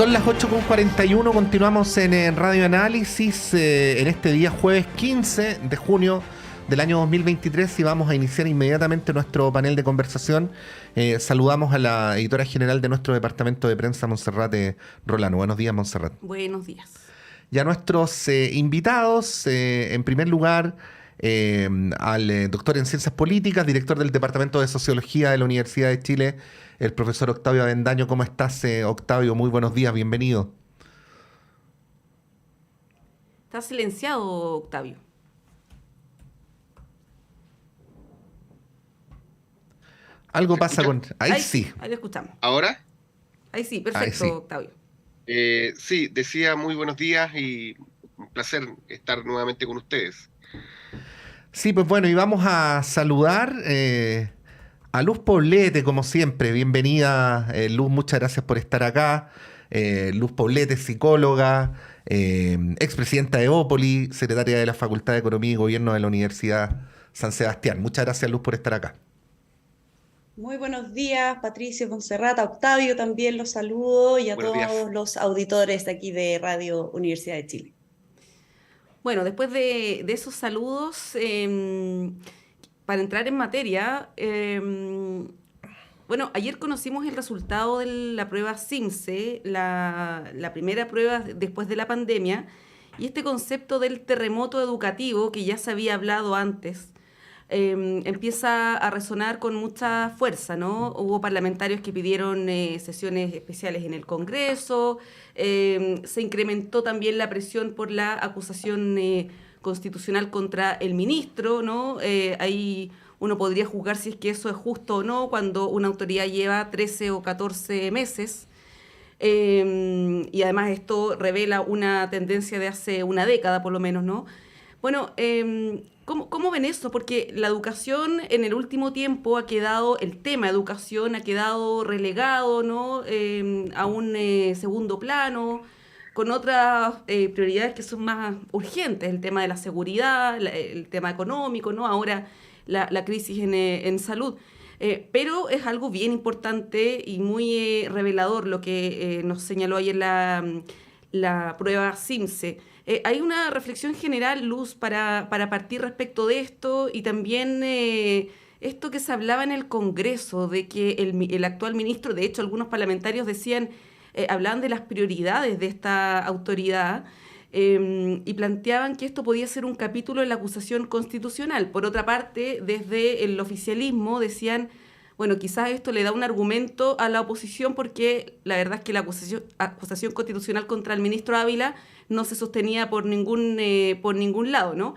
Son las 8:41, continuamos en Radio Análisis en este día jueves 15 de junio del año 2023 y vamos a iniciar inmediatamente nuestro panel de conversación. Saludamos a la editora general de nuestro departamento de prensa, Montserrat Rolano. Buenos días, Montserrat. Buenos días. Ya nuestros invitados, en primer lugar, al doctor en Ciencias Políticas, director del Departamento de Sociología de la Universidad de Chile, el profesor Octavio Avendaño. ¿Cómo estás, Octavio? Muy buenos días, bienvenido. Está silenciado, Octavio. Algo pasa con... Ahí sí. Ahí lo escuchamos. ¿Ahora? Ahí sí, perfecto, Ahí sí. Octavio. Sí, decía muy buenos días y un placer estar nuevamente con ustedes. Sí, pues bueno, y vamos a saludar a Luz Poblete, como siempre. Bienvenida, Luz, muchas gracias por estar acá. Luz Poblete, psicóloga, expresidenta de Evópoli, secretaria de la Facultad de Economía y Gobierno de la Universidad San Sebastián. Muchas gracias, Luz, por estar acá. Muy buenos días, Patricio, Montserrat, a Octavio también los saludo y a Buenos todos días. los auditores de aquí de Radio Universidad de Chile. Bueno, después de esos saludos, para entrar en materia, bueno, ayer conocimos el resultado de la prueba CIMSE, la primera prueba después de la pandemia, y este concepto del terremoto educativo que ya se había hablado antes, empieza a resonar con mucha fuerza, ¿no? Hubo parlamentarios que pidieron sesiones especiales en el Congreso, se incrementó también la presión por la acusación constitucional contra el ministro, ¿no? Ahí uno podría juzgar si es que eso es justo o no cuando una autoridad lleva 13 o 14 meses. Y además esto revela una tendencia de hace una década por lo menos, ¿no? Bueno, ¿cómo ven eso? Porque la educación en el último tiempo ha quedado, el tema educación ha quedado relegado, ¿no? A un segundo plano, con otras prioridades que son más urgentes, el tema de la seguridad, el tema económico, ¿no? Ahora la crisis en salud. Pero es algo bien importante y muy revelador lo que nos señaló ayer la prueba CIMSE. Hay una reflexión general, Luz, para partir respecto de esto y también esto que se hablaba en el Congreso, de que el actual ministro, de hecho algunos parlamentarios decían, hablaban de las prioridades de esta autoridad y planteaban que esto podía ser un capítulo en la acusación constitucional. Por otra parte, desde el oficialismo decían, bueno, quizás esto le da un argumento a la oposición porque la verdad es que la acusación constitucional contra el ministro Ávila no se sostenía por ningún lado, ¿no?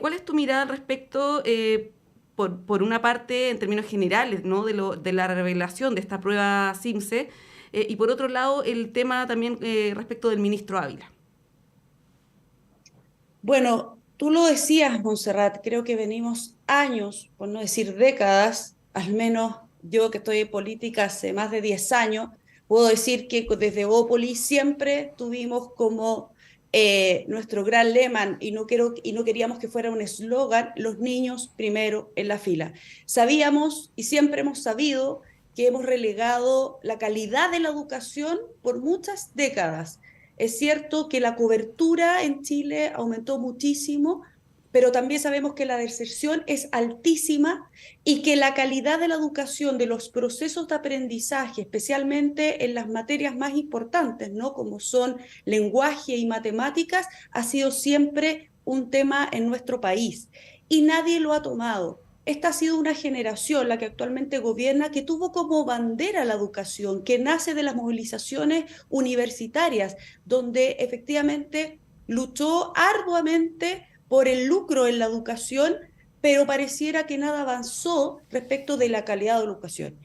¿Cuál es tu mirada al respecto, por una parte, en términos generales, ¿no? de la revelación de esta prueba CIMSE, y por otro lado, el tema también respecto del ministro Ávila? Bueno, tú lo decías, Montserrat, creo que venimos años, por no decir décadas, al menos yo que estoy en política hace más de 10 años, puedo decir que desde Evópoli siempre tuvimos como nuestro gran lema, y no queríamos que fuera un eslogan, los niños primero en la fila. Sabíamos y siempre hemos sabido que hemos relegado la calidad de la educación por muchas décadas. Es cierto que la cobertura en Chile aumentó muchísimo, pero también sabemos que la deserción es altísima y que la calidad de la educación, de los procesos de aprendizaje, especialmente en las materias más importantes, ¿no? Como son lenguaje y matemáticas, ha sido siempre un tema en nuestro país y nadie lo ha tomado. Esta ha sido una generación, la que actualmente gobierna, que tuvo como bandera la educación, que nace de las movilizaciones universitarias, donde efectivamente luchó arduamente por el lucro en la educación, pero pareciera que nada avanzó respecto de la calidad de la educación.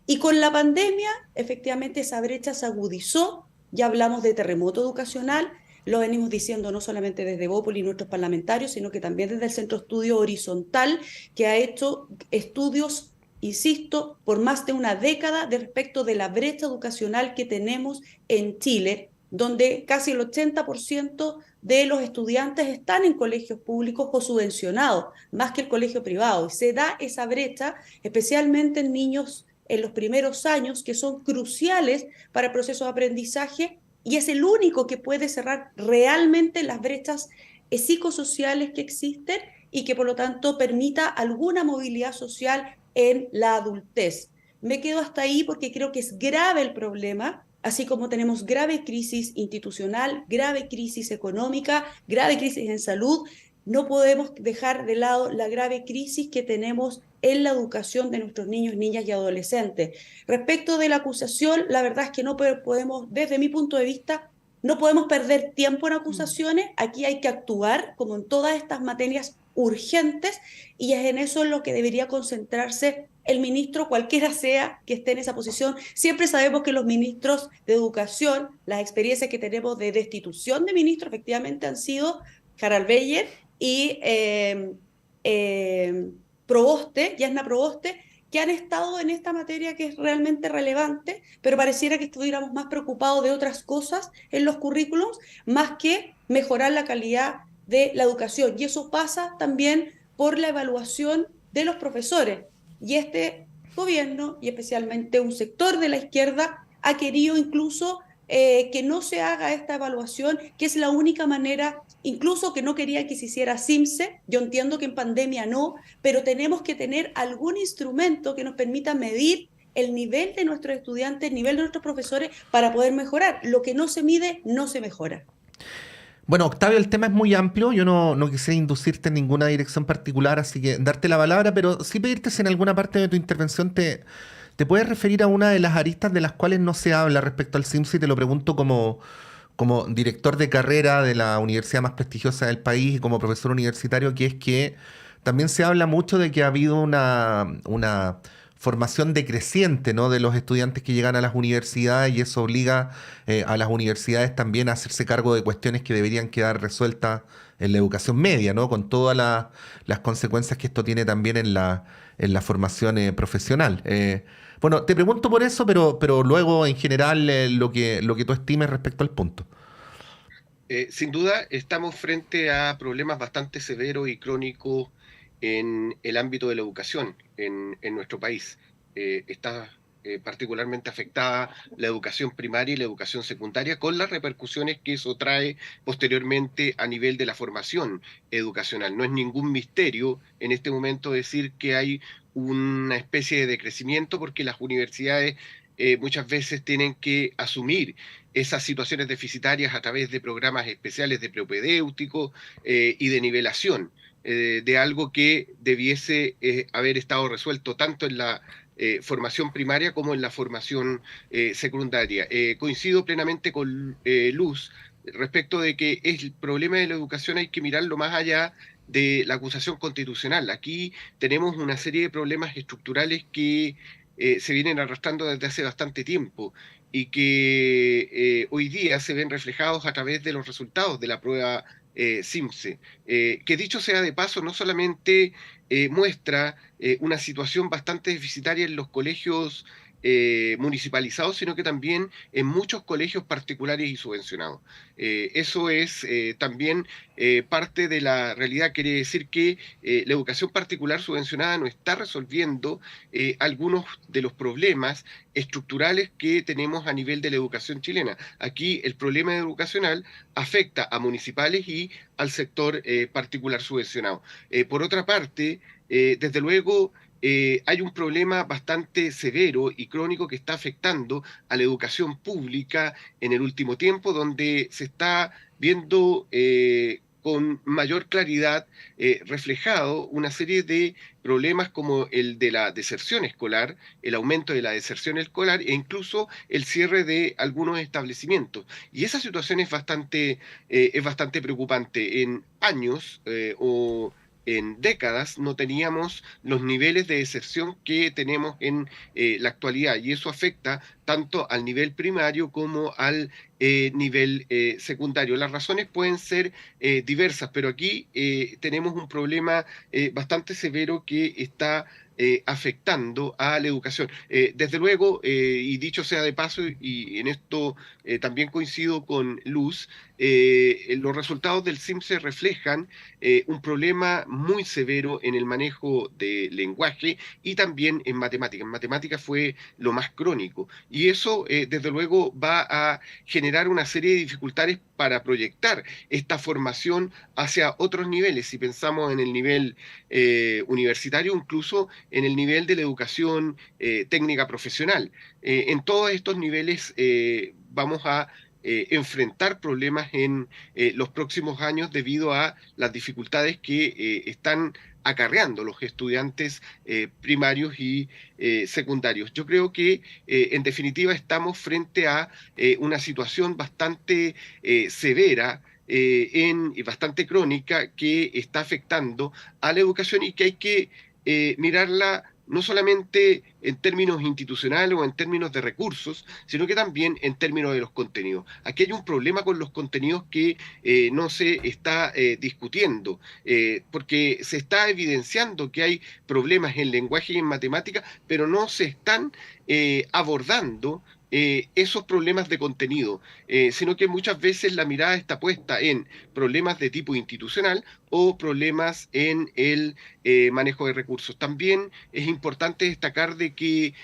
Y con la pandemia, efectivamente, esa brecha se agudizó, ya hablamos de terremoto educacional, lo venimos diciendo no solamente desde Evópoli y nuestros parlamentarios, sino que también desde el Centro de Estudio Horizontal, que ha hecho estudios, insisto, por más de una década de respecto de la brecha educacional que tenemos en Chile, donde casi el 80% de los estudiantes están en colegios públicos o subvencionados, más que el colegio privado. Y se da esa brecha especialmente en niños en los primeros años que son cruciales para el proceso de aprendizaje y es el único que puede cerrar realmente las brechas psicosociales que existen y que por lo tanto permita alguna movilidad social en la adultez. Me quedo hasta ahí porque creo que es grave el problema, así como tenemos grave crisis institucional, grave crisis económica, grave crisis en salud. No podemos dejar de lado la grave crisis que tenemos en la educación de nuestros niños, niñas y adolescentes. Respecto de la acusación, la verdad es que no podemos, desde mi punto de vista, no podemos perder tiempo en acusaciones. Aquí hay que actuar, como en todas estas materias urgentes, y es en eso en lo que debería concentrarse el ministro, cualquiera sea que esté en esa posición. Siempre sabemos que los ministros de educación, las experiencias que tenemos de destitución de ministros, efectivamente han sido Harald Beyer y Proboste, Yasna Proboste, que han estado en esta materia que es realmente relevante, pero pareciera que estuviéramos más preocupados de otras cosas en los currículums, más que mejorar la calidad de la educación. Y eso pasa también por la evaluación de los profesores. Y este gobierno, y especialmente un sector de la izquierda, ha querido incluso que no se haga esta evaluación, que es la única manera, incluso que no quería que se hiciera CIMSE. Yo entiendo que en pandemia no, pero tenemos que tener algún instrumento que nos permita medir el nivel de nuestros estudiantes, el nivel de nuestros profesores, para poder mejorar. Lo que no se mide, no se mejora. Bueno, Octavio, el tema es muy amplio. Yo no quise inducirte en ninguna dirección particular, así que darte la palabra, pero sí pedirte si en alguna parte de tu intervención te puedes referir a una de las aristas de las cuales no se habla respecto al CIMSE, y te lo pregunto como director de carrera de la universidad más prestigiosa del país y como profesor universitario, que es que también se habla mucho de que ha habido una formación decreciente, ¿no?, de los estudiantes que llegan a las universidades, y eso obliga a las universidades también a hacerse cargo de cuestiones que deberían quedar resueltas en la educación media, ¿no?, con todas las consecuencias que esto tiene también en la formación profesional. Bueno, te pregunto por eso, pero luego en general lo que tú estimes respecto al punto. Sin duda, estamos frente a problemas bastante severos y crónicos en el ámbito de la educación en nuestro país. Está particularmente afectada la educación primaria y la educación secundaria, con las repercusiones que eso trae posteriormente a nivel de la formación educacional. No es ningún misterio en este momento decir que hay una especie de decrecimiento, porque las universidades muchas veces tienen que asumir esas situaciones deficitarias a través de programas especiales de propedéutico y de nivelación, de algo que debiese haber estado resuelto tanto en la formación primaria como en la formación secundaria. Coincido plenamente con Luz respecto de que el problema de la educación hay que mirarlo más allá de la acusación constitucional. Aquí tenemos una serie de problemas estructurales que se vienen arrastrando desde hace bastante tiempo y que hoy día se ven reflejados a través de los resultados de la prueba CIMSE, que dicho sea de paso, no solamente muestra una situación bastante deficitaria en los colegios municipalizados, sino que también en muchos colegios particulares y subvencionados. Eso es también parte de la realidad. Quiere decir que la educación particular subvencionada no está resolviendo algunos de los problemas estructurales que tenemos a nivel de la educación chilena. Aquí el problema educacional afecta a municipales y al sector particular subvencionado. Por otra parte, desde luego, hay un problema bastante severo y crónico que está afectando a la educación pública en el último tiempo, donde se está viendo con mayor claridad reflejado una serie de problemas como el de la deserción escolar, el aumento de la deserción escolar e incluso el cierre de algunos establecimientos. Y esa situación es bastante preocupante. En años o en décadas no teníamos los niveles de deserción que tenemos en la actualidad, y eso afecta tanto al nivel primario como al nivel secundario. Las razones pueden ser diversas, pero aquí tenemos un problema bastante severo que está afectando a la educación. Desde luego, y dicho sea de paso, y en esto también coincido con Luz, los resultados del CIMSE reflejan un problema muy severo en el manejo de lenguaje y también en matemáticas. En matemáticas fue lo más crónico. Y eso, desde luego, va a generar una serie de dificultades para proyectar esta formación hacia otros niveles. Si pensamos en el nivel universitario, incluso en el nivel de la educación técnica profesional. En todos estos niveles vamos a enfrentar problemas en los próximos años debido a las dificultades que están acarreando los estudiantes primarios y secundarios. Yo creo que en definitiva estamos frente a una situación bastante severa y bastante crónica que está afectando a la educación y que hay que mirarla no solamente en términos institucionales o en términos de recursos, sino que también en términos de los contenidos. Aquí hay un problema con los contenidos que no se está discutiendo, porque se está evidenciando que hay problemas en lenguaje y en matemática, pero no se están abordando esos problemas de contenido, sino que muchas veces la mirada está puesta en problemas de tipo institucional o problemas en el manejo de recursos. También es importante destacar de que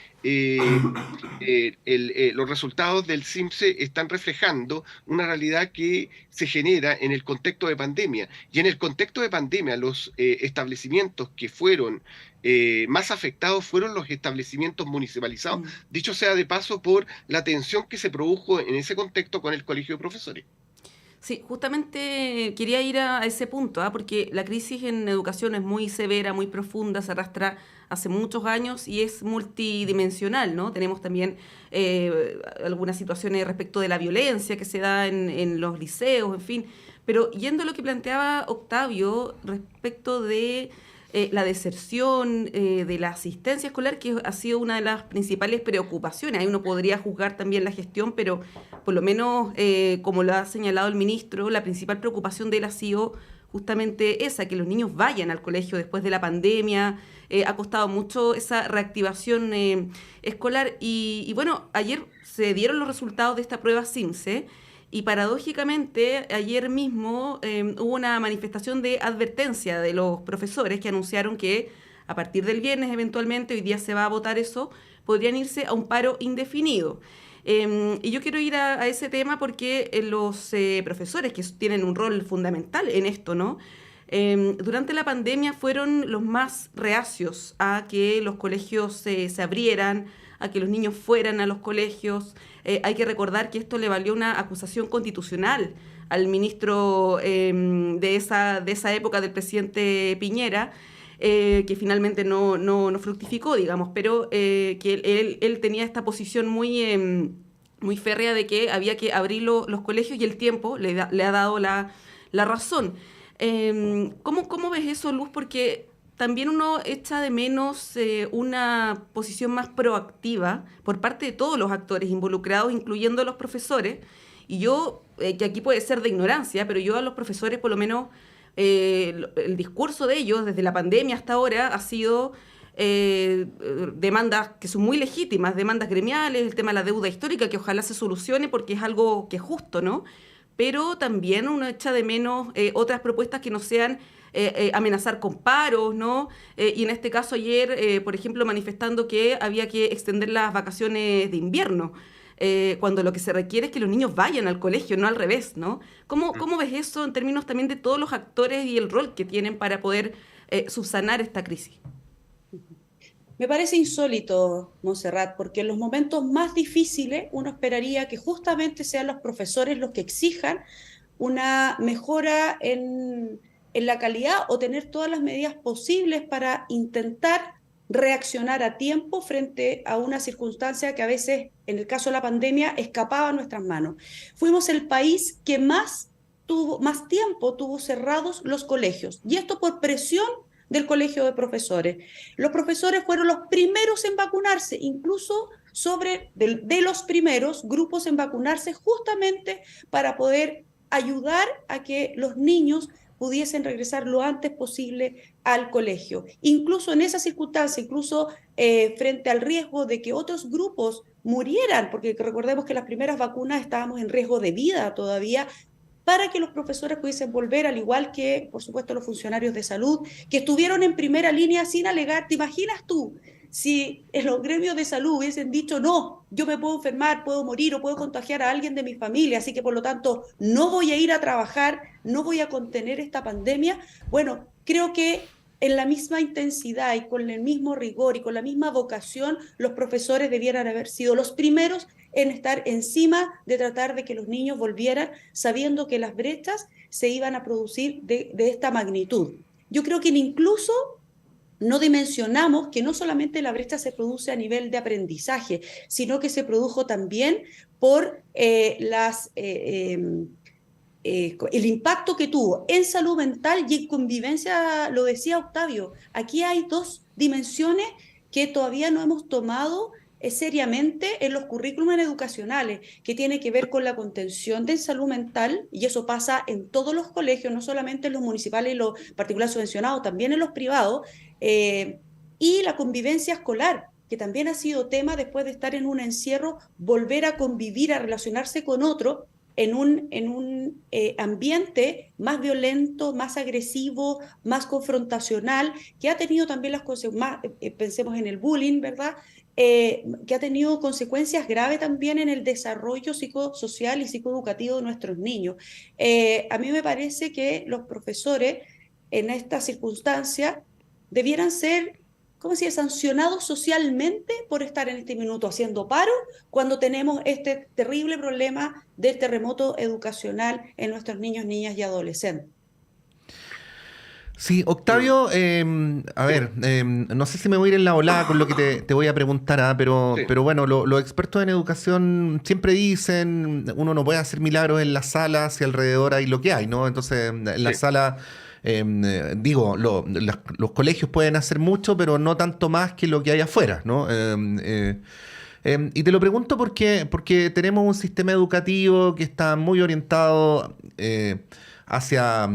los resultados del CIMSE están reflejando una realidad que se genera en el contexto de pandemia. Y en el contexto de pandemia, los establecimientos que fueron más afectados fueron los establecimientos municipalizados, dicho sea de paso, por la tensión que se produjo en ese contexto con el Colegio de Profesores. Sí, justamente quería ir a ese punto, porque la crisis en educación es muy severa, muy profunda, se arrastra hace muchos años y es multidimensional, ¿no? Tenemos también algunas situaciones respecto de la violencia que se da en los liceos, en fin. Pero yendo a lo que planteaba Octavio respecto de la deserción, de la asistencia escolar, que ha sido una de las principales preocupaciones. Ahí uno podría juzgar también la gestión, pero por lo menos, como lo ha señalado el ministro, la principal preocupación de él ha sido justamente esa, que los niños vayan al colegio después de la pandemia. Ha costado mucho esa reactivación escolar. Y bueno, ayer se dieron los resultados de esta prueba CIMSE. Y paradójicamente, ayer mismo hubo una manifestación de advertencia de los profesores que anunciaron que a partir del viernes, eventualmente, hoy día se va a votar eso, podrían irse a un paro indefinido. Y yo quiero ir a ese tema porque los profesores, que tienen un rol fundamental en esto, ¿no? Durante la pandemia fueron los más reacios a que los colegios se abrieran, a que los niños fueran a los colegios. Hay que recordar que esto le valió una acusación constitucional al ministro de esa época del presidente Piñera, que finalmente no fructificó, digamos, pero que él tenía esta posición muy férrea de que había que abrir los colegios y el tiempo le ha dado la razón. ¿Cómo ves eso, Luz? Porque también uno echa de menos una posición más proactiva por parte de todos los actores involucrados, incluyendo a los profesores. Y yo, que aquí puede ser de ignorancia, pero yo a los profesores, por lo menos, el discurso de ellos desde la pandemia hasta ahora ha sido demandas que son muy legítimas, demandas gremiales, el tema de la deuda histórica, que ojalá se solucione porque es algo que es justo, ¿no? Pero también uno echa de menos otras propuestas que no sean amenazar con paros, ¿no? Y en este caso ayer, por ejemplo, manifestando que había que extender las vacaciones de invierno, cuando lo que se requiere es que los niños vayan al colegio, no al revés, ¿no? ¿Cómo ves eso en términos también de todos los actores y el rol que tienen para poder subsanar esta crisis? Me parece insólito, Montserrat, porque en los momentos más difíciles uno esperaría que justamente sean los profesores los que exijan una mejora en la calidad o tener todas las medidas posibles para intentar reaccionar a tiempo frente a una circunstancia que a veces, en el caso de la pandemia, escapaba a nuestras manos. Fuimos el país que más tiempo tuvo cerrados los colegios, y esto por presión del Colegio de Profesores. Los profesores fueron los primeros en vacunarse, incluso de los primeros grupos en vacunarse, justamente para poder ayudar a que los niños pudiesen regresar lo antes posible al colegio. Incluso en esa circunstancia, incluso frente al riesgo de que otros grupos murieran, porque recordemos que las primeras vacunas estábamos en riesgo de vida todavía, para que los profesores pudiesen volver, al igual que, por supuesto, los funcionarios de salud, que estuvieron en primera línea sin alegar. ¿Te imaginas tú si en los gremios de salud hubiesen dicho, no, yo me puedo enfermar, puedo morir o puedo contagiar a alguien de mi familia, así que por lo tanto no voy a ir a trabajar, no voy a contener esta pandemia? Bueno, creo que en la misma intensidad y con el mismo rigor y con la misma vocación, los profesores debieran haber sido los primeros en estar encima de tratar de que los niños volvieran, sabiendo que las brechas se iban a producir de esta magnitud. Yo creo que incluso no dimensionamos que no solamente la brecha se produce a nivel de aprendizaje, sino que se produjo también por el impacto que tuvo en salud mental y en convivencia. Lo decía Octavio, aquí hay dos dimensiones que todavía no hemos tomado seriamente en los currículums educacionales, que tiene que ver con la contención de salud mental, y eso pasa en todos los colegios, no solamente en los municipales y los particulares subvencionados, también en los privados, y la convivencia escolar, que también ha sido tema después de estar en un encierro, volver a convivir, a relacionarse con otro en un ambiente más violento, más agresivo, más confrontacional, que ha tenido también las consecuencias, pensemos en el bullying, ¿verdad? Que ha tenido consecuencias graves también en el desarrollo psicosocial y psicoeducativo de nuestros niños. A mí me parece que los profesores en esta circunstancia debieran ser, ¿cómo se dice?, sancionados socialmente por estar en este minuto haciendo paro cuando tenemos este terrible problema del terremoto educacional en nuestros niños, niñas y adolescentes. Sí, Octavio, a ver, no sé si me voy a ir en la volada con lo que te voy a preguntar, pero bueno, los expertos en educación siempre dicen, uno no puede hacer milagros en la sala si alrededor hay lo que hay, ¿no? Entonces, en la sala, los colegios pueden hacer mucho, pero no tanto más que lo que hay afuera, ¿no? Y te lo pregunto porque tenemos un sistema educativo que está muy orientado hacia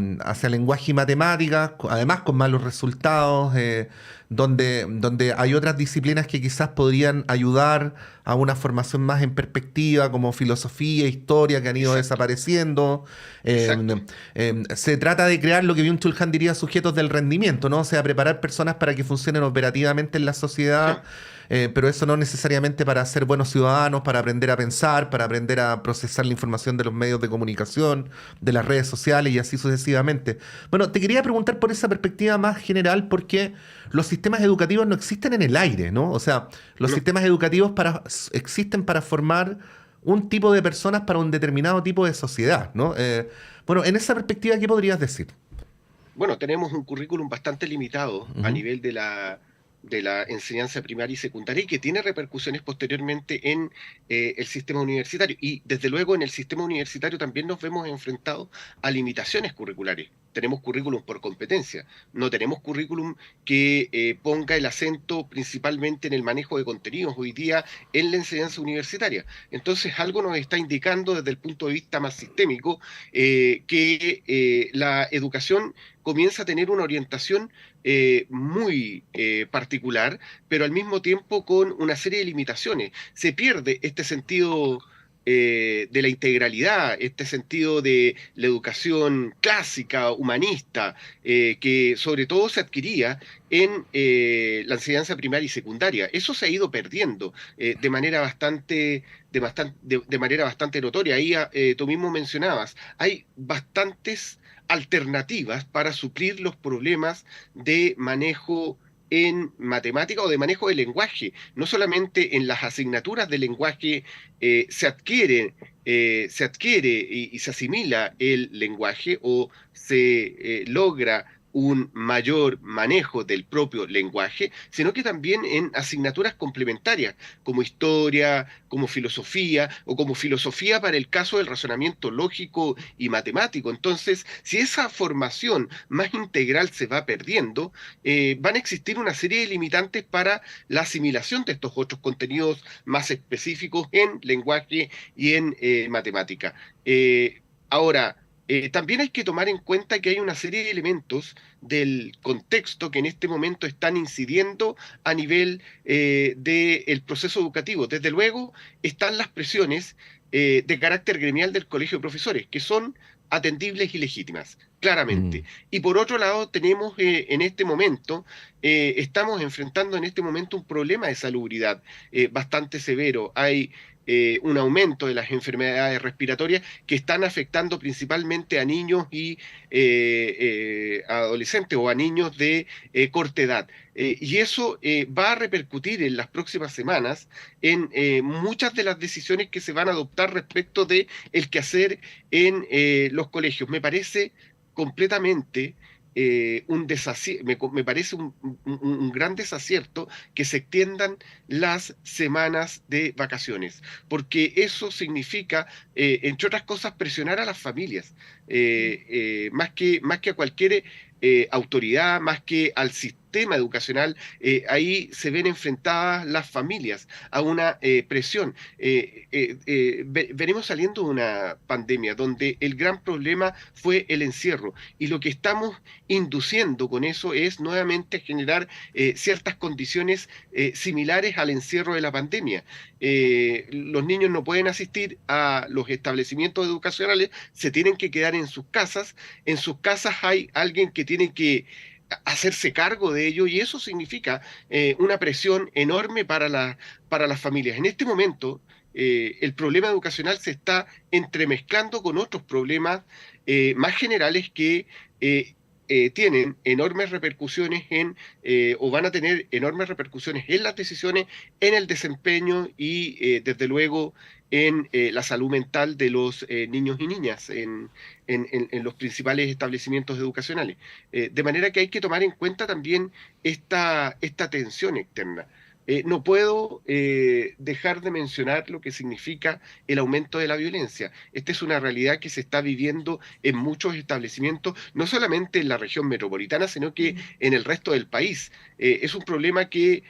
lenguaje y matemáticas, además con malos resultados, donde hay otras disciplinas que quizás podrían ayudar a una formación más en perspectiva, como filosofía, historia, que han ido desapareciendo. Se trata de crear lo que Byung-Chul Han diría sujetos del rendimiento, ¿no? O sea, preparar personas para que funcionen operativamente en la sociedad. Pero eso no necesariamente para ser buenos ciudadanos, para aprender a pensar, para aprender a procesar la información de los medios de comunicación, de las redes sociales y así sucesivamente. Bueno, te quería preguntar por esa perspectiva más general, porque los sistemas educativos no existen en el aire, ¿no? O sea, los sistemas educativos existen para formar un tipo de personas para un determinado tipo de sociedad, ¿no? Bueno, en esa perspectiva, ¿qué podrías decir? Bueno, tenemos un currículum bastante limitado a nivel de la enseñanza primaria y secundaria, y que tiene repercusiones posteriormente en el sistema universitario. Y desde luego en el sistema universitario también nos vemos enfrentados a limitaciones curriculares. Tenemos currículum por competencia, no tenemos currículum que ponga el acento principalmente en el manejo de contenidos hoy día en la enseñanza universitaria. Entonces algo nos está indicando desde el punto de vista más sistémico que la educación comienza a tener una orientación muy particular, pero al mismo tiempo con una serie de limitaciones. Se pierde este sentido de la integralidad, este sentido de la educación clásica, humanista, que sobre todo se adquiría en la enseñanza primaria y secundaria. Eso se ha ido perdiendo de manera bastante notoria. Ahí tú mismo mencionabas, hay bastantes alternativas para suplir los problemas de manejo en matemática o de manejo del lenguaje. No solamente en las asignaturas de lenguaje se adquiere y se asimila el lenguaje o se logra un mayor manejo del propio lenguaje, sino que también en asignaturas complementarias, como historia, como filosofía, o como filosofía para el caso del razonamiento lógico y matemático. Entonces, si esa formación más integral se va perdiendo, van a existir una serie de limitantes para la asimilación de estos otros contenidos más específicos en lenguaje y en matemática. Ahora, También hay que tomar en cuenta que hay una serie de elementos del contexto que en este momento están incidiendo a nivel del proceso educativo. Desde luego están las presiones de carácter gremial del Colegio de Profesores, que son atendibles y legítimas, claramente. Mm. Y por otro lado, tenemos en este momento, estamos enfrentando en este momento un problema de salubridad bastante severo. Hay un aumento de las enfermedades respiratorias que están afectando principalmente a niños y adolescentes o a niños de corta edad. Y eso va a repercutir en las próximas semanas en muchas de las decisiones que se van a adoptar respecto de el quehacer en los colegios. Me parece completamente me parece un gran desacierto que se extiendan las semanas de vacaciones, porque eso significa, entre otras cosas, presionar a las familias, más que a cualquier autoridad, más que al sistema educacional. Ahí se ven enfrentadas las familias a una presión. Venimos saliendo de una pandemia donde el gran problema fue el encierro, y lo que estamos induciendo con eso es nuevamente generar ciertas condiciones similares al encierro de la pandemia. Los niños no pueden asistir a los establecimientos educacionales, se tienen que quedar en sus casas. En sus casas hay alguien que tiene que hacerse cargo de ello, y eso significa una presión enorme para las familias. En este momento, el problema educacional se está entremezclando con otros problemas más generales que tienen enormes repercusiones o van a tener enormes repercusiones en las decisiones, en el desempeño y desde luego en la salud mental de los niños y niñas en los principales establecimientos educacionales. De manera que hay que tomar en cuenta también esta tensión externa. No puedo dejar de mencionar lo que significa el aumento de la violencia. Esta es una realidad que se está viviendo en muchos establecimientos, no solamente en la región metropolitana, sino que en el resto del país. Es un problema que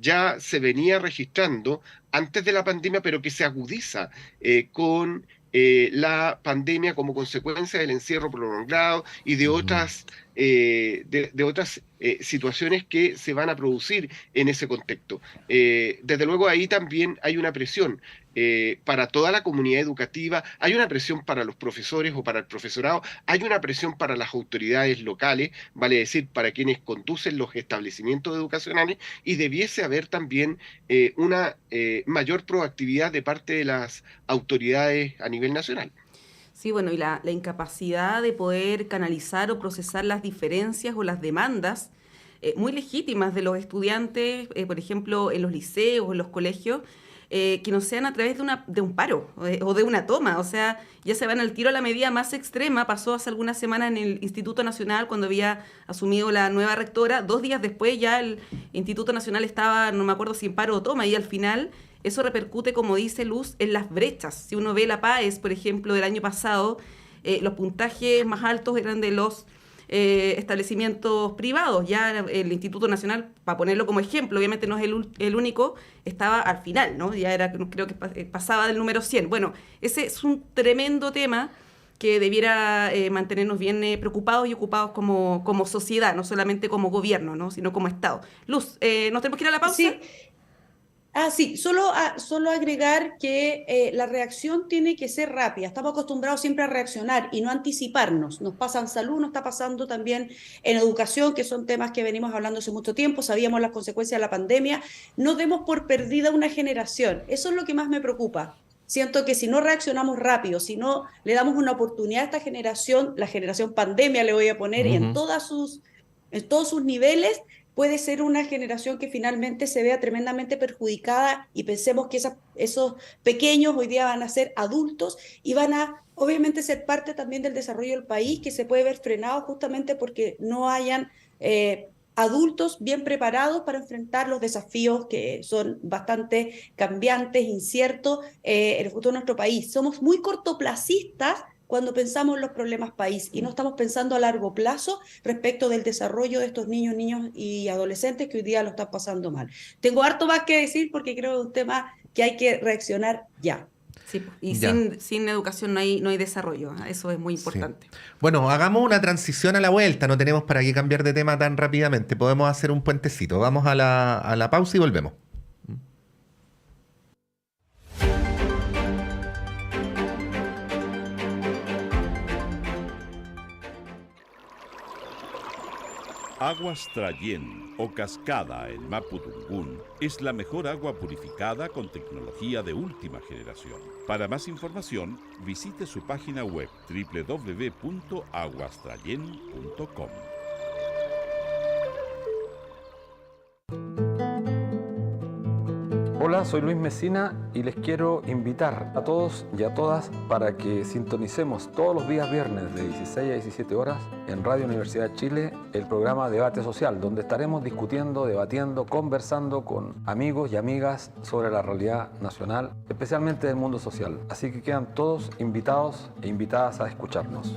ya se venía registrando antes de la pandemia, pero que se agudiza con la pandemia como consecuencia del encierro prolongado y de Ujú. otras situaciones que se van a producir en ese contexto. Desde luego ahí también hay una presión para toda la comunidad educativa, hay una presión para los profesores o para el profesorado, hay una presión para las autoridades locales, vale decir, para quienes conducen los establecimientos educacionales, y debiese haber también una mayor proactividad de parte de las autoridades a nivel nacional. Sí, bueno, y la incapacidad de poder canalizar o procesar las diferencias o las demandas muy legítimas de los estudiantes, por ejemplo, en los liceos, en los colegios, que no sean a través de un paro o de una toma. O sea, ya se van al tiro a la medida más extrema. Pasó hace algunas semanas en el Instituto Nacional cuando había asumido la nueva rectora. 2 días después ya el Instituto Nacional estaba, no me acuerdo si en paro o toma, y al final eso repercute, como dice Luz, en las brechas. Si uno ve la PAES, por ejemplo, del año pasado, los puntajes más altos eran de los establecimientos privados. Ya el Instituto Nacional, para ponerlo como ejemplo, obviamente no es el único, estaba al final, ¿no? Ya era, creo que pasaba del número 100. Bueno, ese es un tremendo tema que debiera mantenernos bien preocupados y ocupados como sociedad, no solamente como gobierno, ¿no? Sino como Estado. Luz, ¿nos tenemos que ir a la pausa? Sí. Sí, solo agregar que la reacción tiene que ser rápida. Estamos acostumbrados siempre a reaccionar y no anticiparnos. Nos pasa en salud, nos está pasando también en educación, que son temas que venimos hablando hace mucho tiempo. Sabíamos las consecuencias de la pandemia. No demos por perdida una generación. Eso es lo que más me preocupa. Siento que si no reaccionamos rápido, si no le damos una oportunidad a esta generación, la generación pandemia le voy a poner, y Ujú. en todos sus niveles, puede ser una generación que finalmente se vea tremendamente perjudicada, y pensemos que esos pequeños hoy día van a ser adultos y van a obviamente ser parte también del desarrollo del país, que se puede ver frenado justamente porque no hayan adultos bien preparados para enfrentar los desafíos que son bastante cambiantes, inciertos en el futuro de nuestro país. Somos muy cortoplacistas cuando pensamos en los problemas país y no estamos pensando a largo plazo respecto del desarrollo de estos niños y adolescentes que hoy día lo están pasando mal. Tengo harto más que decir porque creo que es un tema que hay que reaccionar ya. Sí, po. Y Ya. sin educación no hay desarrollo. Eso es muy importante. Sí. Bueno, hagamos una transición a la vuelta. No tenemos para qué cambiar de tema tan rápidamente. Podemos hacer un puentecito. Vamos a la pausa y volvemos. Aguas Trayén o Cascada en Mapudungún es la mejor agua purificada con tecnología de última generación. Para más información, visite su página web www.aguastrayen.com. Hola, soy Luis Mesina y les quiero invitar a todos y a todas para que sintonicemos todos los días viernes de 16 a 17 horas en Radio Universidad de Chile el programa Debate Social, donde estaremos discutiendo, debatiendo, conversando con amigos y amigas sobre la realidad nacional, especialmente del mundo social. Así que quedan todos invitados e invitadas a escucharnos.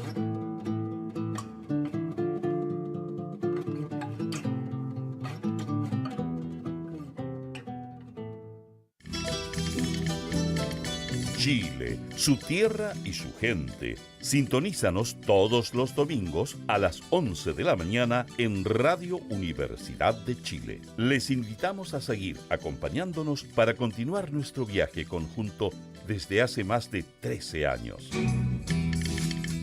Chile, su tierra y su gente. Sintonízanos todos los domingos a las 11 de la mañana en Radio Universidad de Chile. Les invitamos a seguir acompañándonos para continuar nuestro viaje conjunto desde hace más de 13 años.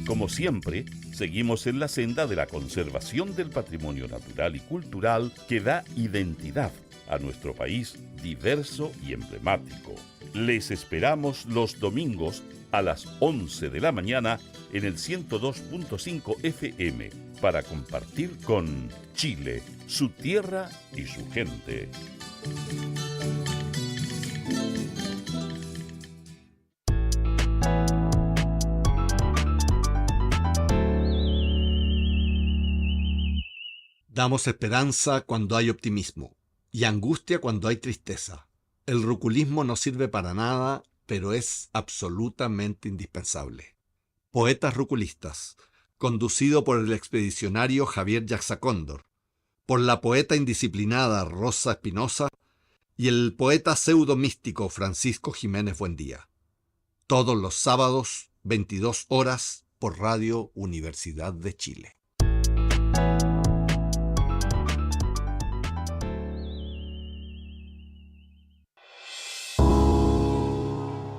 Como siempre, seguimos en la senda de la conservación del patrimonio natural y cultural que da identidad a nuestro país diverso y emblemático. Les esperamos los domingos a las 11 de la mañana en el 102.5 FM para compartir con Chile, su tierra y su gente. Damos esperanza cuando hay optimismo y angustia cuando hay tristeza. El ruculismo no sirve para nada, pero es absolutamente indispensable. Poetas ruculistas, conducido por el expedicionario Javier Yaxacóndor, por la poeta indisciplinada Rosa Espinosa y el poeta pseudo-místico Francisco Jiménez Buendía. Todos los sábados, 22 horas, por Radio Universidad de Chile.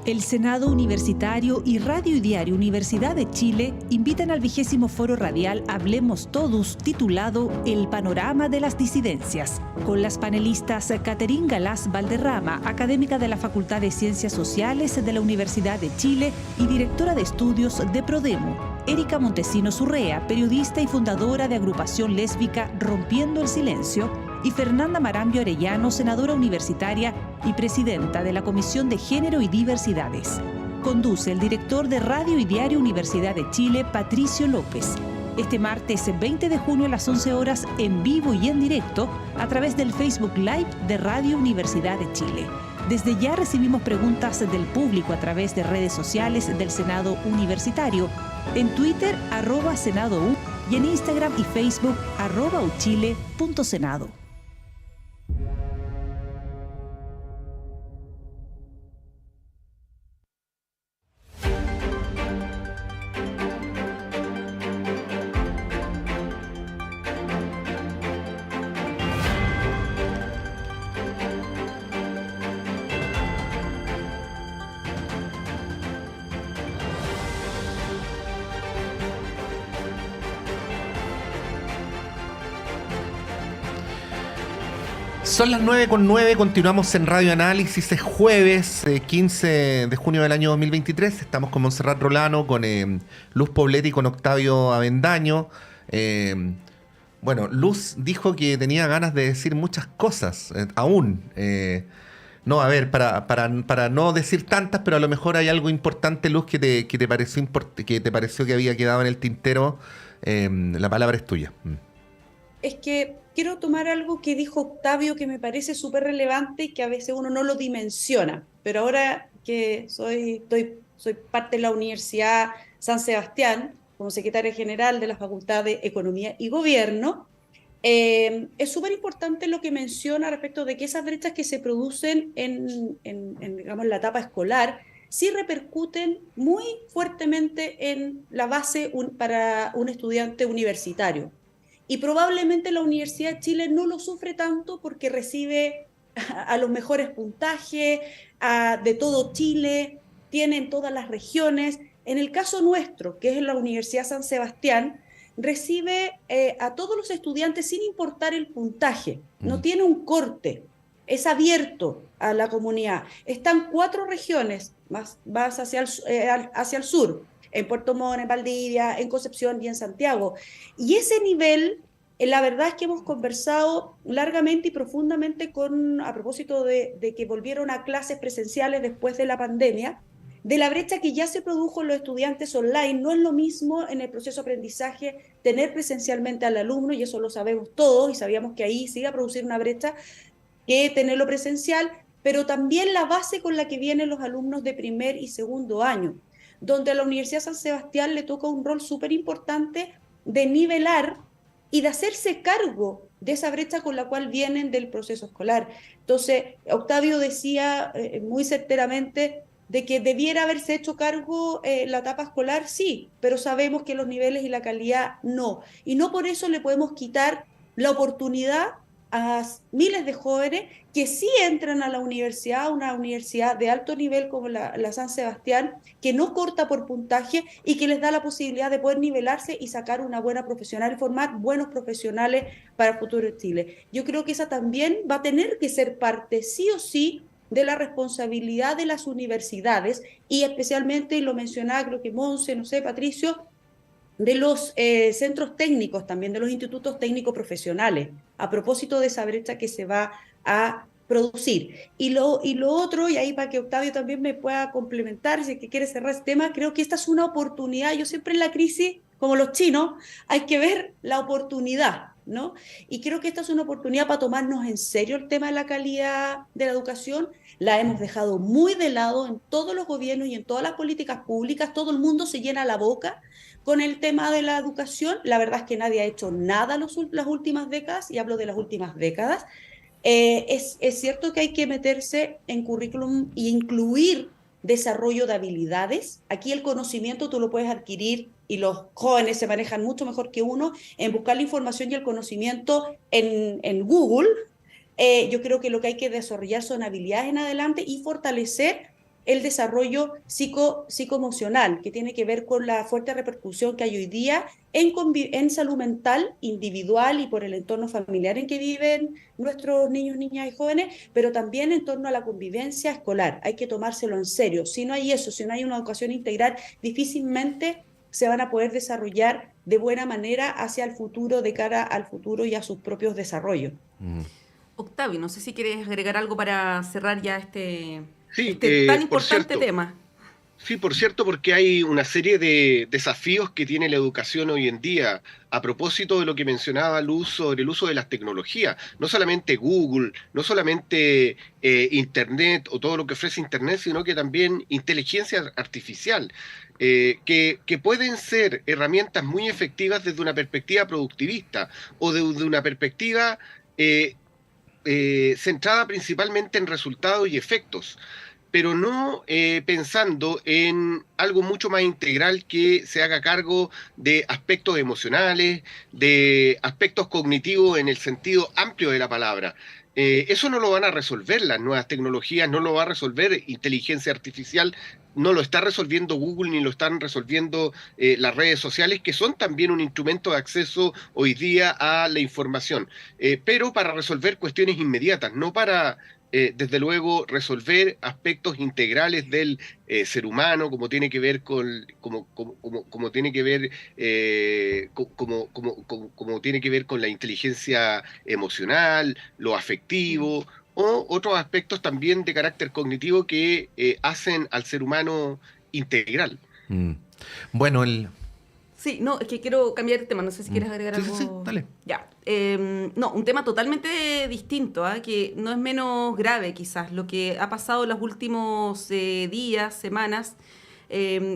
El Senado Universitario y Radio y Diario Universidad de Chile invitan al 20º Foro Radial Hablemos Todos, titulado El Panorama de las Disidencias, con las panelistas Caterín Galás Valderrama, académica de la Facultad de Ciencias Sociales de la Universidad de Chile y directora de estudios de Prodemo, Erika Montesinos Urrea, periodista y fundadora de agrupación lésbica Rompiendo el Silencio, y Fernanda Marambio Arellano, senadora universitaria y presidenta de la Comisión de Género y Diversidades. Conduce el director de Radio y Diario Universidad de Chile, Patricio López. Este martes 20 de junio a las 11 horas, en vivo y en directo, a través del Facebook Live de Radio Universidad de Chile. Desde ya recibimos preguntas del público a través de redes sociales del Senado Universitario, en Twitter, @SenadoU, y en Instagram y Facebook, @uchile.senado. Son las 9:09, continuamos en Radio Análisis, es jueves 15 de junio del año 2023, estamos con Montserrat Rolano, con Luz Poblete y con Octavio Avendaño. Bueno, Luz dijo que tenía ganas de decir muchas cosas, aún. No, a ver, para no decir tantas, pero a lo mejor hay algo importante, Luz, que te pareció que había quedado en el tintero. La palabra es tuya. Es que quiero tomar algo que dijo Octavio que me parece súper relevante y que a veces uno no lo dimensiona, pero ahora que soy parte de la Universidad San Sebastián, como secretaria general de la Facultad de Economía y Gobierno, es súper importante lo que menciona respecto de que esas brechas que se producen digamos, en la etapa escolar sí repercuten muy fuertemente en la base para un estudiante universitario. Y probablemente la Universidad de Chile no lo sufre tanto porque recibe a los mejores puntajes de todo Chile, tienen todas las regiones. En el caso nuestro, que es la Universidad San Sebastián, recibe a todos los estudiantes sin importar el puntaje, no tiene un corte, es abierto a la comunidad. Están 4 regiones, más hacia el sur, en Puerto Montt, en Valdivia, en Concepción y en Santiago. Y ese nivel, la verdad es que hemos conversado largamente y profundamente a propósito de que volvieron a clases presenciales después de la pandemia, de la brecha que ya se produjo en los estudiantes online. No es lo mismo en el proceso de aprendizaje tener presencialmente al alumno, y eso lo sabemos todos, y sabíamos que ahí se iba a producir una brecha, que tenerlo presencial, pero también la base con la que vienen los alumnos de primer y segundo año, donde a la Universidad San Sebastián le toca un rol súper importante de nivelar y de hacerse cargo de esa brecha con la cual vienen del proceso escolar. Entonces, Octavio decía muy certeramente de que debiera haberse hecho cargo la etapa escolar, sí, pero sabemos que los niveles y la calidad no. Y no por eso le podemos quitar la oportunidad a miles de jóvenes que sí entran a la universidad, una universidad de alto nivel como la San Sebastián, que no corta por puntaje y que les da la posibilidad de poder nivelarse y sacar una buena profesional y formar buenos profesionales para el futuro de Chile. Yo creo que esa también va a tener que ser parte, sí o sí, de la responsabilidad de las universidades, y especialmente, y lo mencionaba creo que Monse, no sé, Patricio, de los centros técnicos también, de los institutos técnicos profesionales, a propósito de esa brecha que se va a producir. Y lo otro, y ahí para que Octavio también me pueda complementar, si es que quiere cerrar este tema, creo que esta es una oportunidad. Yo siempre en la crisis, como los chinos, hay que ver la oportunidad, ¿no? Y creo que esta es una oportunidad para tomarnos en serio el tema de la calidad de la educación. La hemos dejado muy de lado en todos los gobiernos y en todas las políticas públicas. Todo el mundo se llena la boca con el tema de la educación. La verdad es que nadie ha hecho nada las últimas décadas, y hablo de las últimas décadas. Es cierto que hay que meterse en currículum e incluir desarrollo de habilidades. Aquí el conocimiento tú lo puedes adquirir, y los jóvenes se manejan mucho mejor que uno en buscar la información y el conocimiento en Google. Yo creo que lo que hay que desarrollar son habilidades en adelante y fortalecer el desarrollo psicoemocional, que tiene que ver con la fuerte repercusión que hay hoy día en salud mental individual y por el entorno familiar en que viven nuestros niños, niñas y jóvenes, pero también en torno a la convivencia escolar. Hay que tomárselo en serio. Si no hay eso, si no hay una educación integral, difícilmente se van a poder desarrollar de buena manera hacia el futuro, de cara al futuro y a sus propios desarrollos. Octavio, no sé si quieres agregar algo para cerrar ya este Sí, tan por importante cierto. tema. Sí, por cierto, porque hay una serie de desafíos que tiene la educación hoy en día a propósito de lo que mencionaba Luz sobre el uso de las tecnologías. No solamente Google, no solamente Internet o todo lo que ofrece Internet, sino que también inteligencia artificial, que pueden ser herramientas muy efectivas desde una perspectiva productivista o desde una perspectiva centrada principalmente en resultados y efectos, pero no pensando en algo mucho más integral que se haga cargo de aspectos emocionales, de aspectos cognitivos en el sentido amplio de la palabra. Eso no lo van a resolver las nuevas tecnologías, no lo va a resolver inteligencia artificial, no lo está resolviendo Google ni lo están resolviendo las redes sociales, que son también un instrumento de acceso hoy día a la información, pero para resolver cuestiones inmediatas, no para desde luego resolver aspectos integrales del ser humano, como tiene que ver con como tiene que ver como tiene que ver con la inteligencia emocional, lo afectivo, o otros aspectos también de carácter cognitivo que hacen al ser humano integral. Bueno, Sí, no, es que quiero cambiar de tema, no sé si quieres agregar algo. Sí, dale. Ya. No, un tema totalmente distinto, que no es menos grave quizás, lo que ha pasado en los últimos días, semanas,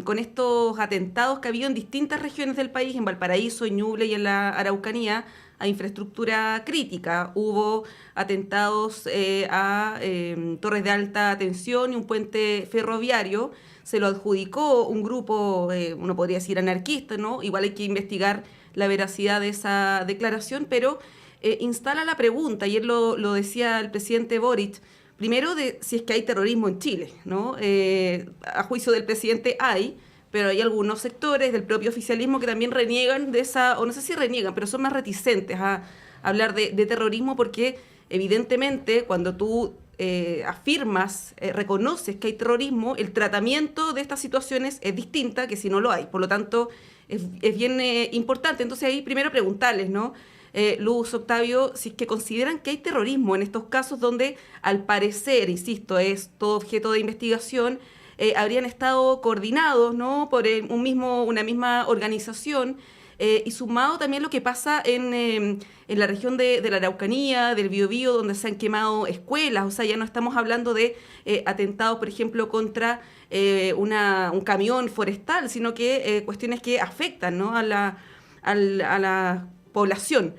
con estos atentados que ha habido en distintas regiones del país, en Valparaíso, en Ñuble y en la Araucanía, a infraestructura crítica. Hubo atentados a torres de alta tensión y un puente ferroviario. Se lo adjudicó un grupo, uno podría decir anarquista, ¿no? Igual hay que investigar la veracidad de esa declaración, pero instala la pregunta, ayer lo decía el presidente Boric, primero de si es que hay terrorismo en Chile, ¿no? A juicio del presidente hay, pero hay algunos sectores del propio oficialismo que también reniegan de esa, o no sé si reniegan, pero son más reticentes a hablar de terrorismo porque evidentemente cuando tú afirmas, reconoces que hay terrorismo, el tratamiento de estas situaciones es distinta que si no lo hay. Por lo tanto, es bien importante. Entonces ahí primero preguntarles, ¿no? Luz, Octavio, si es que consideran que hay terrorismo en estos casos donde al parecer, insisto, es todo objeto de investigación, habrían estado coordinados, ¿no? Por una misma organización, y sumado también lo que pasa en la región de la Araucanía, del Biobío, donde se han quemado escuelas. O sea, ya no estamos hablando de atentados, por ejemplo, contra un camión forestal, sino que cuestiones que afectan, ¿no? a la población.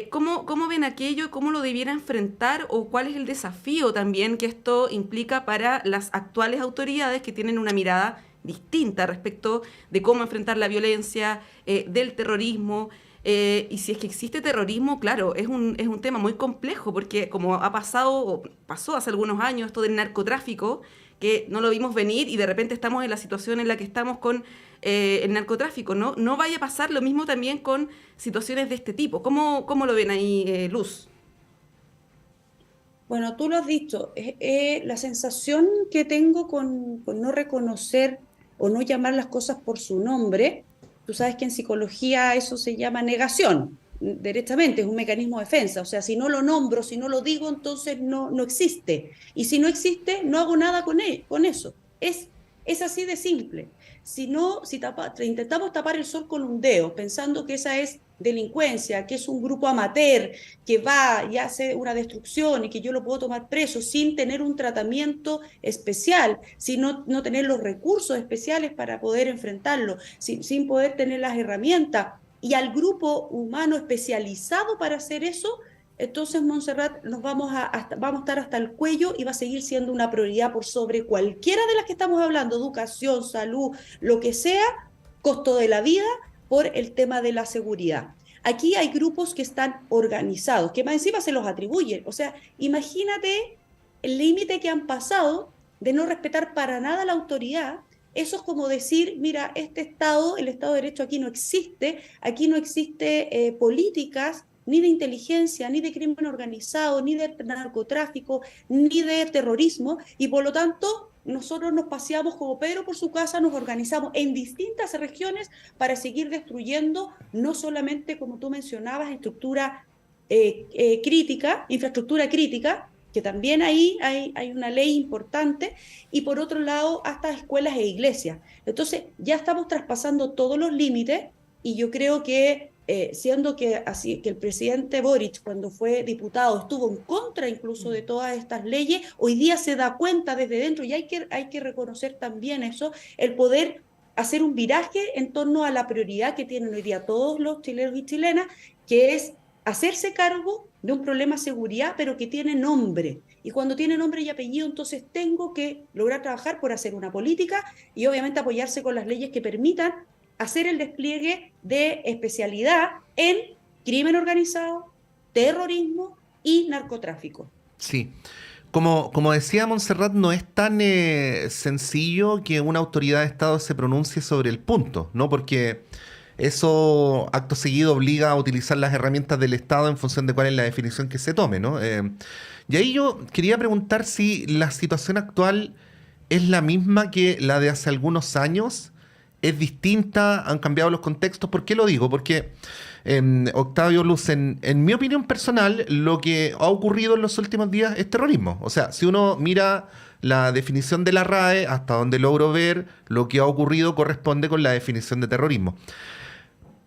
¿Cómo ven aquello? ¿Cómo lo debiera enfrentar? ¿O cuál es el desafío también que esto implica para las actuales autoridades que tienen una mirada distinta respecto de cómo enfrentar la violencia, del terrorismo? Y si es que existe terrorismo, claro, es un tema muy complejo porque como ha pasado o pasó hace algunos años esto del narcotráfico, que no lo vimos venir y de repente estamos en la situación en la que estamos con el narcotráfico, ¿no? No vaya a pasar lo mismo también con situaciones de este tipo. ¿Cómo lo ven ahí, Luz? Bueno, tú lo has dicho, la sensación que tengo con no reconocer o no llamar las cosas por su nombre, tú sabes que en psicología eso se llama negación, derechamente, es un mecanismo de defensa, o sea, si no lo nombro, si no lo digo, entonces no existe, y si no existe, no hago nada con eso, es así de simple. Si intentamos tapar el sol con un dedo, pensando que esa es delincuencia, que es un grupo amateur, que va y hace una destrucción y que yo lo puedo tomar preso sin tener un tratamiento especial, sin no tener los recursos especiales para poder enfrentarlo, sin poder tener las herramientas y al grupo humano especializado para hacer eso, entonces Montserrat vamos a estar hasta el cuello y va a seguir siendo una prioridad por sobre cualquiera de las que estamos hablando, educación, salud, lo que sea, costo de la vida, por el tema de la seguridad. Aquí hay grupos que están organizados, que más encima se los atribuyen. O sea, imagínate el límite que han pasado de no respetar para nada la autoridad. Eso es como decir, mira, el Estado de Derecho aquí no existe políticas ni de inteligencia, ni de crimen organizado, ni de narcotráfico, ni de terrorismo, y por lo tanto nosotros nos paseamos como Pedro por su casa, nos organizamos en distintas regiones para seguir destruyendo, no solamente, como tú mencionabas, infraestructura crítica, que también ahí hay una ley importante, y por otro lado, hasta escuelas e iglesias. Entonces, ya estamos traspasando todos los límites, y yo creo que siendo que el presidente Boric, cuando fue diputado, estuvo en contra incluso de todas estas leyes, hoy día se da cuenta desde dentro, y hay que reconocer también eso, el poder hacer un viraje en torno a la prioridad que tienen hoy día todos los chilenos y chilenas, que es hacerse cargo de un problema de seguridad, pero que tiene nombre. Y cuando tiene nombre y apellido, entonces tengo que lograr trabajar por hacer una política y obviamente apoyarse con las leyes que permitan hacer el despliegue de especialidad en crimen organizado, terrorismo y narcotráfico. Sí. Como decía Montserrat, no es tan sencillo que una autoridad de Estado se pronuncie sobre el punto, ¿no? Porque eso, acto seguido, obliga a utilizar las herramientas del Estado en función de cuál es la definición que se tome, ¿no? Y ahí yo quería preguntar si la situación actual es la misma que la de hace algunos años. ¿Es distinta? ¿Han cambiado los contextos? ¿Por qué lo digo? Porque, Octavio, Luz, en mi opinión personal, lo que ha ocurrido en los últimos días es terrorismo. O sea, si uno mira la definición de la RAE, hasta donde logro ver, lo que ha ocurrido corresponde con la definición de terrorismo.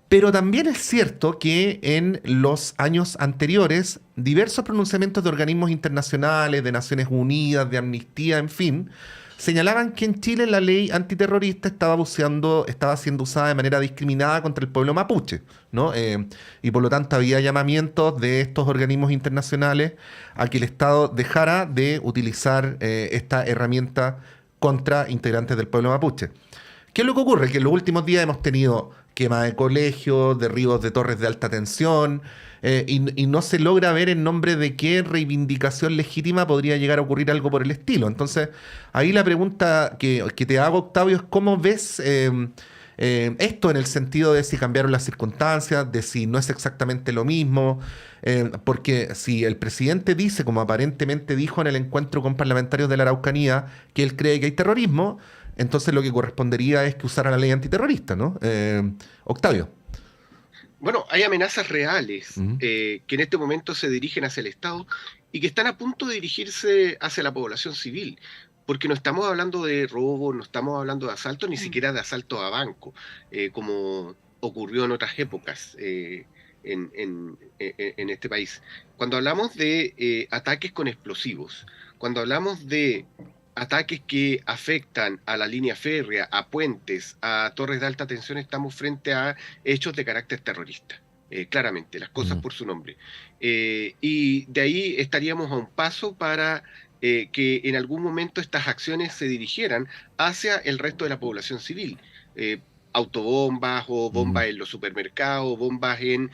Pero también es cierto que en los años anteriores, diversos pronunciamientos de organismos internacionales, de Naciones Unidas, de Amnistía, en fin, señalaban que en Chile la ley antiterrorista estaba siendo usada de manera discriminada contra el pueblo mapuche, ¿no? Y por lo tanto había llamamientos de estos organismos internacionales a que el Estado dejara de utilizar esta herramienta contra integrantes del pueblo mapuche. ¿Qué es lo que ocurre? Que en los últimos días hemos tenido quema de colegios, derribos de torres de alta tensión, y no se logra ver en nombre de qué reivindicación legítima podría llegar a ocurrir algo por el estilo. Entonces, ahí la pregunta que te hago, Octavio, es cómo ves esto en el sentido de si cambiaron las circunstancias, de si no es exactamente lo mismo, porque si el presidente dice, como aparentemente dijo en el encuentro con parlamentarios de la Araucanía, que él cree que hay terrorismo, entonces lo que correspondería es que usaran la ley antiterrorista, ¿no? Octavio. Bueno, hay amenazas reales Ujú. que en este momento se dirigen hacia el Estado y que están a punto de dirigirse hacia la población civil, porque no estamos hablando de robo, no estamos hablando de asalto, ni siquiera de asalto a banco, como ocurrió en otras épocas en este país. Cuando hablamos de ataques con explosivos, cuando hablamos de ataques que afectan a la línea férrea, a puentes, a torres de alta tensión, estamos frente a hechos de carácter terrorista. Claramente, las cosas por su nombre. Y de ahí estaríamos a un paso para que en algún momento estas acciones se dirigieran hacia el resto de la población civil. Autobombas o bombas en los supermercados, bombas en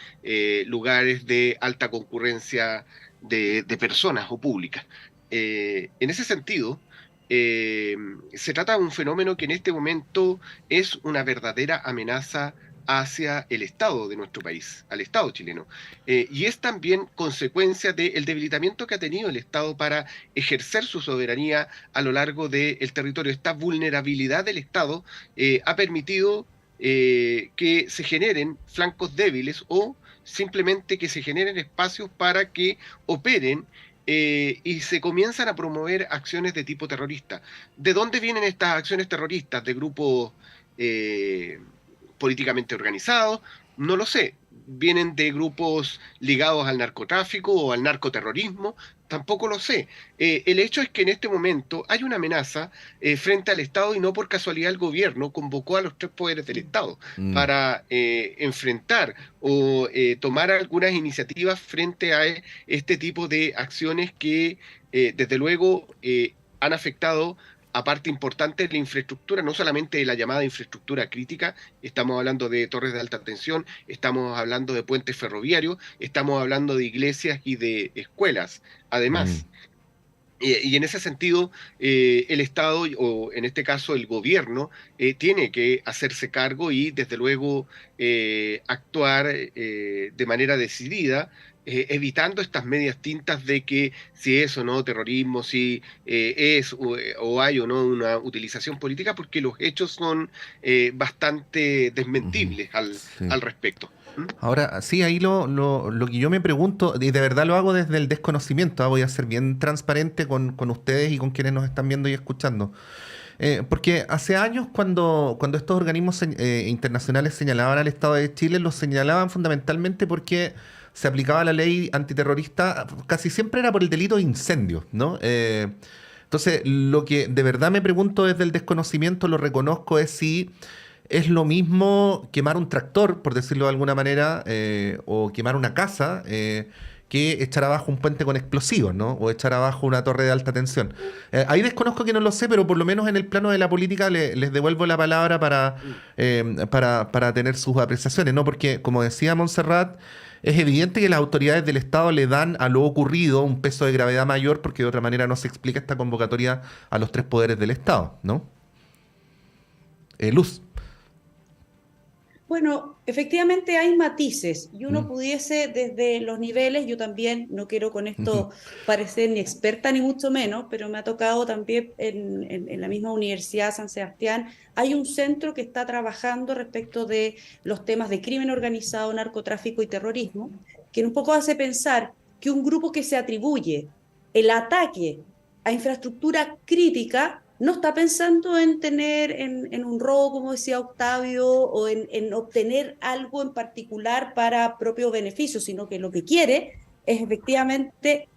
lugares de alta concurrencia de personas o públicas. En ese sentido, se trata de un fenómeno que en este momento es una verdadera amenaza hacia el Estado de nuestro país, al Estado chileno. Y es también consecuencia del debilitamiento que ha tenido el Estado para ejercer su soberanía a lo largo del territorio. Esta vulnerabilidad del Estado ha permitido que se generen flancos débiles o simplemente que se generen espacios para que operen y se comienzan a promover acciones de tipo terrorista. ¿De dónde vienen estas acciones terroristas? ¿De grupos políticamente organizados? No lo sé. ¿Vienen de grupos ligados al narcotráfico o al narcoterrorismo? Tampoco lo sé. El hecho es que en este momento hay una amenaza frente al Estado y no por casualidad el gobierno convocó a los tres poderes del Estado para enfrentar o tomar algunas iniciativas frente a este tipo de acciones que desde luego han afectado a parte importante de la infraestructura, no solamente de la llamada infraestructura crítica, estamos hablando de torres de alta tensión, estamos hablando de puentes ferroviarios, estamos hablando de iglesias y de escuelas, además. Y en ese sentido, el Estado, o en este caso el gobierno, tiene que hacerse cargo y desde luego actuar de manera decidida, evitando estas medias tintas de que si es o no terrorismo, si es o hay o no una utilización política, porque los hechos son bastante desmentibles Sí. al respecto. Ahora, sí, ahí lo que yo me pregunto, y de verdad lo hago desde el desconocimiento, voy a ser bien transparente con ustedes y con quienes nos están viendo y escuchando. Porque hace años cuando estos organismos internacionales señalaban al Estado de Chile, los señalaban fundamentalmente porque se aplicaba la ley antiterrorista, casi siempre era por el delito de incendio, ¿no? Entonces, lo que de verdad me pregunto desde el desconocimiento, lo reconozco, es si es lo mismo quemar un tractor, por decirlo de alguna manera, o quemar una casa, que echar abajo un puente con explosivos, ¿no? O echar abajo una torre de alta tensión. Ahí desconozco que no lo sé, pero por lo menos en el plano de la política les devuelvo la palabra para tener sus apreciaciones, ¿no? Porque, como decía Montserrat, es evidente que las autoridades del Estado le dan a lo ocurrido un peso de gravedad mayor, porque de otra manera no se explica esta convocatoria a los tres poderes del Estado, ¿no? Luz. Bueno, efectivamente hay matices y uno pudiese desde los niveles, yo también no quiero con esto parecer ni experta ni mucho menos, pero me ha tocado también en la misma Universidad San Sebastián, hay un centro que está trabajando respecto de los temas de crimen organizado, narcotráfico y terrorismo, que un poco hace pensar que un grupo que se atribuye el ataque a infraestructura crítica no está pensando en tener en un robo, como decía Octavio, o en obtener algo en particular para propio beneficio, sino que lo que quiere es efectivamente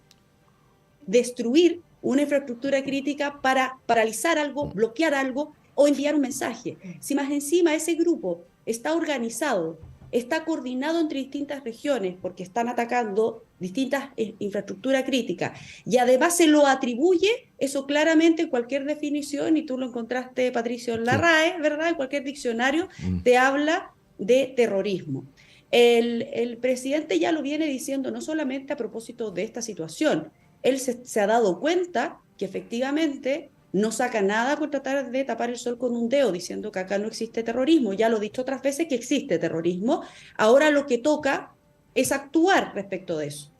destruir una infraestructura crítica para paralizar algo, bloquear algo o enviar un mensaje. Si más encima ese grupo está organizado, está coordinado entre distintas regiones porque están atacando distintas infraestructuras críticas y además se lo atribuye, eso claramente en cualquier definición, y tú lo encontraste, Patricio, en la RAE, ¿verdad? En cualquier diccionario te habla de terrorismo. El presidente ya lo viene diciendo no solamente a propósito de esta situación, él se ha dado cuenta que efectivamente no saca nada con tratar de tapar el sol con un dedo diciendo que acá no existe terrorismo. Ya lo he dicho otras veces que existe terrorismo. Ahora lo que toca es actuar respecto de eso.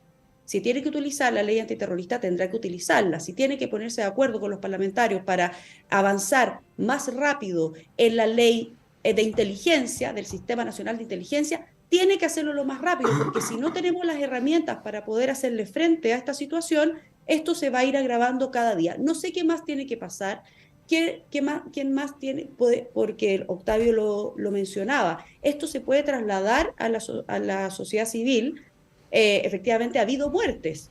Si tiene que utilizar la ley antiterrorista, tendrá que utilizarla. Si tiene que ponerse de acuerdo con los parlamentarios para avanzar más rápido en la ley de inteligencia, del Sistema Nacional de Inteligencia, tiene que hacerlo lo más rápido, porque si no tenemos las herramientas para poder hacerle frente a esta situación, esto se va a ir agravando cada día. No sé qué más tiene que pasar, quién más tiene, porque Octavio lo mencionaba, esto se puede trasladar a la sociedad civil. Efectivamente ha habido muertes.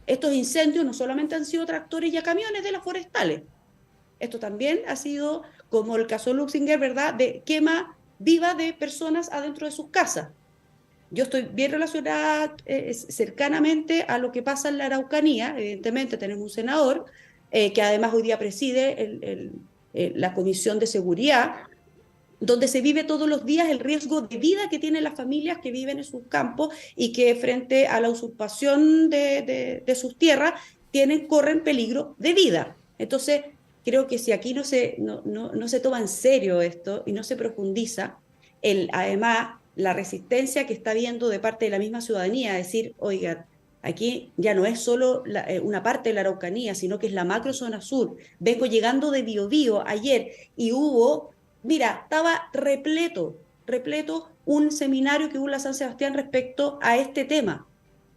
Estos incendios no solamente han sido tractores y camiones de las forestales, esto también ha sido, como el caso Luxinger, ¿verdad?, de quema viva de personas adentro de sus casas. Yo estoy bien relacionada cercanamente a lo que pasa en la Araucanía. Evidentemente tenemos un senador que además hoy día preside la Comisión de Seguridad, donde se vive todos los días el riesgo de vida que tienen las familias que viven en sus campos y que frente a la usurpación de sus tierras corren peligro de vida. Entonces, creo que si aquí no se toma en serio esto y no se profundiza, además la resistencia que está habiendo de parte de la misma ciudadanía, decir, oigan, aquí ya no es solo una parte de la Araucanía, sino que es la macro zona sur. Vengo llegando de Biobío ayer y estaba repleto un seminario que hubo en la San Sebastián respecto a este tema,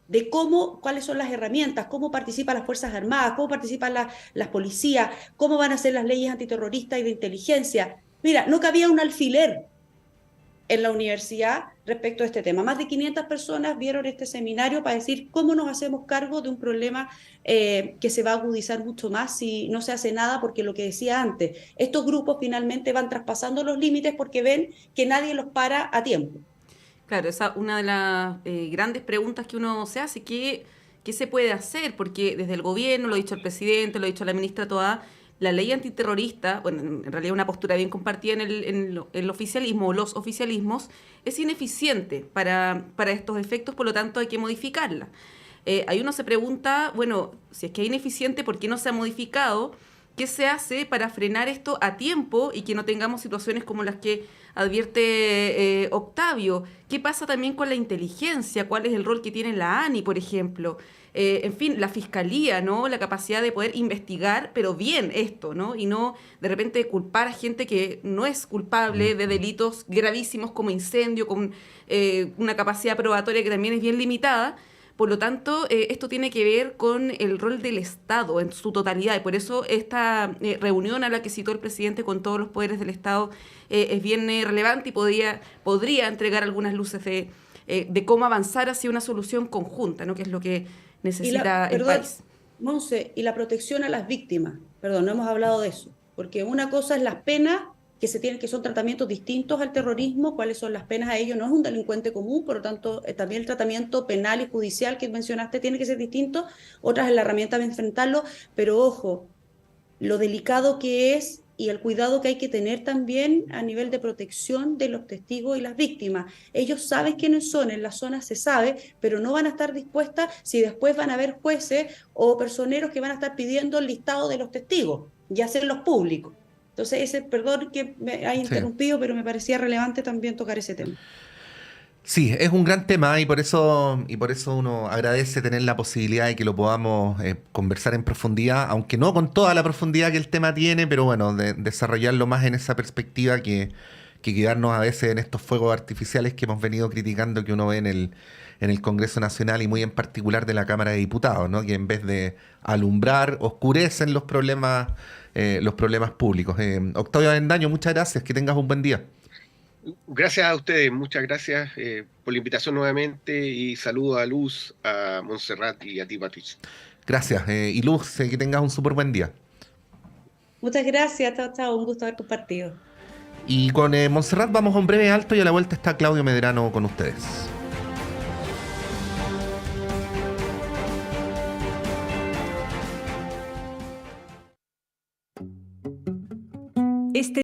de cuáles son las herramientas, cómo participan las Fuerzas Armadas, cómo participan las policías, cómo van a ser las leyes antiterroristas y de inteligencia. Mira, no cabía un alfiler en la universidad respecto a este tema. Más de 500 personas vieron este seminario para decir cómo nos hacemos cargo de un problema que se va a agudizar mucho más si no se hace nada, porque lo que decía antes, estos grupos finalmente van traspasando los límites porque ven que nadie los para a tiempo. Claro, esa es una de las grandes preguntas que uno se hace, ¿qué se puede hacer? Porque desde el gobierno, lo ha dicho el presidente, lo ha dicho la ministra Toá, la ley antiterrorista, bueno, en realidad una postura bien compartida en el oficialismo o los oficialismos, es ineficiente para estos efectos, por lo tanto hay que modificarla. Ahí uno se pregunta, bueno, si es que es ineficiente, ¿por qué no se ha modificado? ¿Qué se hace para frenar esto a tiempo y que no tengamos situaciones como las que advierte Octavio? ¿Qué pasa también con la inteligencia? ¿Cuál es el rol que tiene la ANI, por ejemplo? En fin, la fiscalía, ¿no? La capacidad de poder investigar, pero bien esto, ¿no? Y no de repente culpar a gente que no es culpable de delitos gravísimos como incendio, con una capacidad probatoria que también es bien limitada. Por lo tanto, esto tiene que ver con el rol del Estado en su totalidad, y por eso esta reunión a la que citó el presidente con todos los poderes del Estado es bien relevante y podría entregar algunas luces de cómo avanzar hacia una solución conjunta, ¿no? Que es lo que necesita el país. Monse, y la protección a las víctimas, no hemos hablado de eso, porque una cosa es las penas que son tratamientos distintos al terrorismo. ¿Cuáles son las penas a ellos? No es un delincuente común, por lo tanto, también el tratamiento penal y judicial que mencionaste tiene que ser distinto. Otras es la herramienta de enfrentarlo, pero ojo, lo delicado que es y el cuidado que hay que tener también a nivel de protección de los testigos y las víctimas. Ellos saben quiénes son, en la zona se sabe, pero no van a estar dispuestas si después van a haber jueces o personeros que van a estar pidiendo el listado de los testigos y hacerlos públicos. Entonces, perdón que me haya interrumpido, pero me parecía relevante también tocar ese tema. Sí, es un gran tema y por eso uno agradece tener la posibilidad de que lo podamos conversar en profundidad, aunque no con toda la profundidad que el tema tiene, pero bueno, desarrollarlo más en esa perspectiva que quedarnos a veces en estos fuegos artificiales que hemos venido criticando que uno ve en el Congreso Nacional y muy en particular de la Cámara de Diputados, ¿no? Que en vez de alumbrar, oscurecen los problemas públicos. Octavio Avendaño, muchas gracias, que tengas un buen día. Gracias a ustedes, muchas gracias por la invitación nuevamente y saludo a Luz, a Montserrat y a ti, Patricia. Gracias. Y Luz, que tengas un súper buen día. Muchas gracias, chao, chao, un gusto haber compartido. Y con Montserrat vamos a un breve alto y a la vuelta está Claudio Medrano con ustedes. Este